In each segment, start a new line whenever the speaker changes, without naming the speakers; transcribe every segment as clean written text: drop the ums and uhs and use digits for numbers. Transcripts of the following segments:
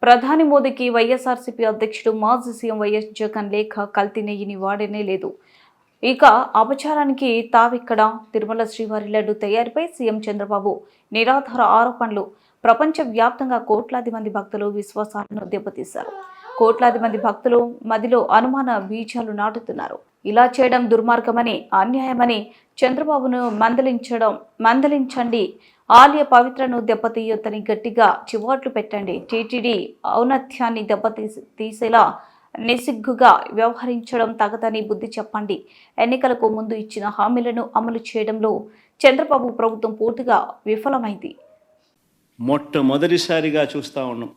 ప్రధాని మోదీకి వైఎస్ఆర్సీపీ అధ్యక్షుడు మాజీ సీఎం వైఎస్ జగన్ లేఖ కల్తీ నెయ్యిని వాడనే లేదు. ఇక అపచారానికి తావిక్కడ. తిరుమల శ్రీవారి లడ్డు తయారీపై సీఎం చంద్రబాబు నిరాధార ఆరోపణలు. ప్రపంచ వ్యాప్తంగా కోట్లాది మంది భక్తులు విశ్వాసాలను దెబ్బతీశారు. కోట్లాది మంది భక్తులు మదిలో అనుమాన బీజాలు నాటుతున్నారు. ఇలా చేయడం దుర్మార్గమని, అన్యాయమని చంద్రబాబును మందలించండి. ఆలయ పవిత్రను దెబ్బతీయొద్దని గట్టిగా చివాట్లు పెట్టండి. టీటీడీ ఔన్నత్యాన్ని దెబ్బతీసేలా నిస్సిగ్గుగా వ్యవహరించడం తగదని బుద్ధి చెప్పండి. ఎన్నికలకు ముందు ఇచ్చిన హామీలను అమలు చేయడంలో చంద్రబాబు ప్రభుత్వం పూర్తిగా విఫలమైంది.
మొట్టమొదటిసారిగా చూస్తూ ఉన్నాం.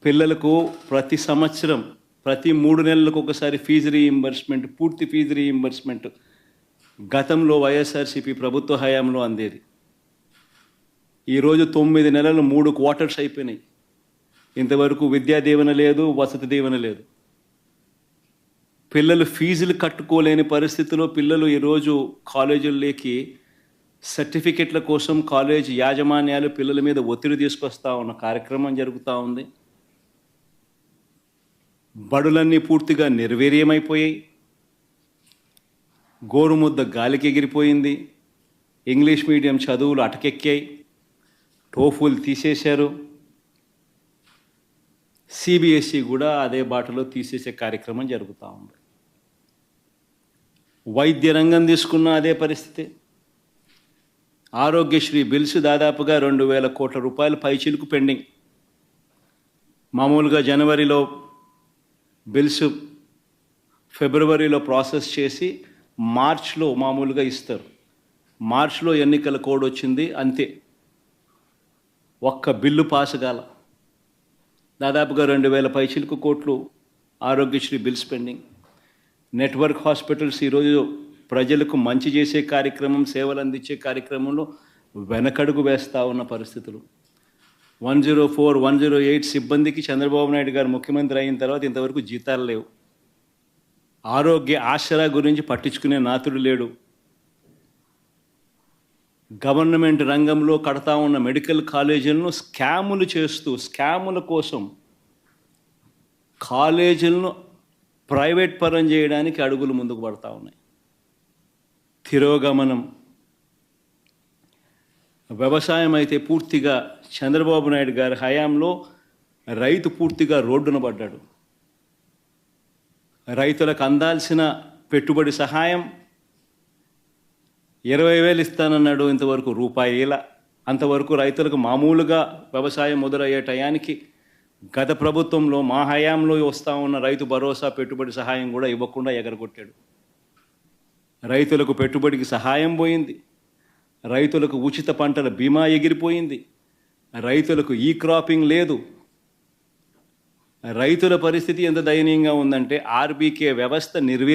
పిల్లలకు ప్రతి సంవత్సరం ప్రతి 3 నెలలకు ఒకసారి ఫీజు రీయింబర్స్మెంట్, పూర్తి ఫీజు రీయింబర్స్మెంట్ గతంలో వైఎస్ఆర్సీపీ ప్రభుత్వ హయాంలో అందేది. ఈరోజు 9 నెలలు 3 క్వార్టర్స్ అయిపోయినాయి. ఇంతవరకు విద్యా దీవెన లేదు, వసతి దీవెన లేదు. పిల్లలు ఫీజులు కట్టుకోలేని పరిస్థితిలో పిల్లలు ఈరోజు కాలేజీల్లోకి సర్టిఫికెట్ల కోసం కాలేజ్ యాజమాన్యాలు పిల్లల మీద ఒత్తిడి తీసుకొస్తా ఉన్న కార్యక్రమం జరుగుతూ ఉంది. బడులన్నీ పూర్తిగా నిర్వీర్యమైపోయాయి. గోరుముద్ద గాలికి ఎగిరిపోయింది. ఇంగ్లీష్ మీడియం చదువులు అటకెక్కాయి. టోఫుల్ తీసేశారు. సిబిఎస్ఈ కూడా అదే బాటలో తీసేసే కార్యక్రమం జరుగుతూ ఉంది. వైద్య రంగం తీసుకున్న అదే పరిస్థితి. ఆరోగ్యశ్రీ బిల్స్ దాదాపుగా 2,000 కోట్ల రూపాయలు పైచిలుకు పెండింగ్. మామూలుగా జనవరిలో బిల్స్, ఫిబ్రవరిలో ప్రాసెస్ చేసి మార్చ్లో మామూలుగా ఇస్తారు. మార్చ్లో ఎన్నికల కోడ్ వచ్చింది, అంతే. ఒక్క బిల్లు పాస్ కాల. దాదాపుగా 2,000 పైచిలుకు కోట్లు Aarogyasri bills pending. Network hospitals ఈరోజు ప్రజలకు మంచి చేసే కార్యక్రమం, సేవలు అందించే కార్యక్రమంలో వెనకడుగు వేస్తూ ఉన్న పరిస్థితులు. 104, 108 సిబ్బందికి చంద్రబాబు నాయుడు గారు ముఖ్యమంత్రి అయిన తర్వాత ఇంతవరకు జీతాలు లేవు. ఆరోగ్య ఆసరా గురించి పట్టించుకునే నాతుడు లేడు. గవర్నమెంట్ రంగంలో కడతా ఉన్న మెడికల్ కాలేజీలను స్కాములు చేస్తూ, స్కాముల కోసం కాలేజీలను ప్రైవేట్ పరం చేయడానికి అడుగులు ముందుకు పడతా ఉన్నాయి. తిరోగమనం. వ్యవసాయం అయితే పూర్తిగా చంద్రబాబు నాయుడు గారి హయాంలో రైతు పూర్తిగా రోడ్డున పడ్డాడు. రైతులకు అందాల్సిన పెట్టుబడి సహాయం 20,000 ఇస్తానన్నాడు, ఇంతవరకు రూపాయల. అంతవరకు రైతులకు మామూలుగా వ్యవసాయం మొదలయ్యే టయానికి గత ప్రభుత్వంలో మా హయాంలో వస్తూ ఉన్న రైతు భరోసా పెట్టుబడి సహాయం కూడా ఇవ్వకుండా ఎగరగొట్టాడు. రైతులకు పెట్టుబడికి సహాయం పోయింది. రైతులకు ఉచిత పంటల బీమా ఎగిరిపోయింది. రైతులకు ఈ క్రాపింగ్ లేదు. రైతుల పరిస్థితి ఎంత దయనీయంగా ఉందంటే ఆర్బీకే వ్యవస్థ నిర్వీర్యం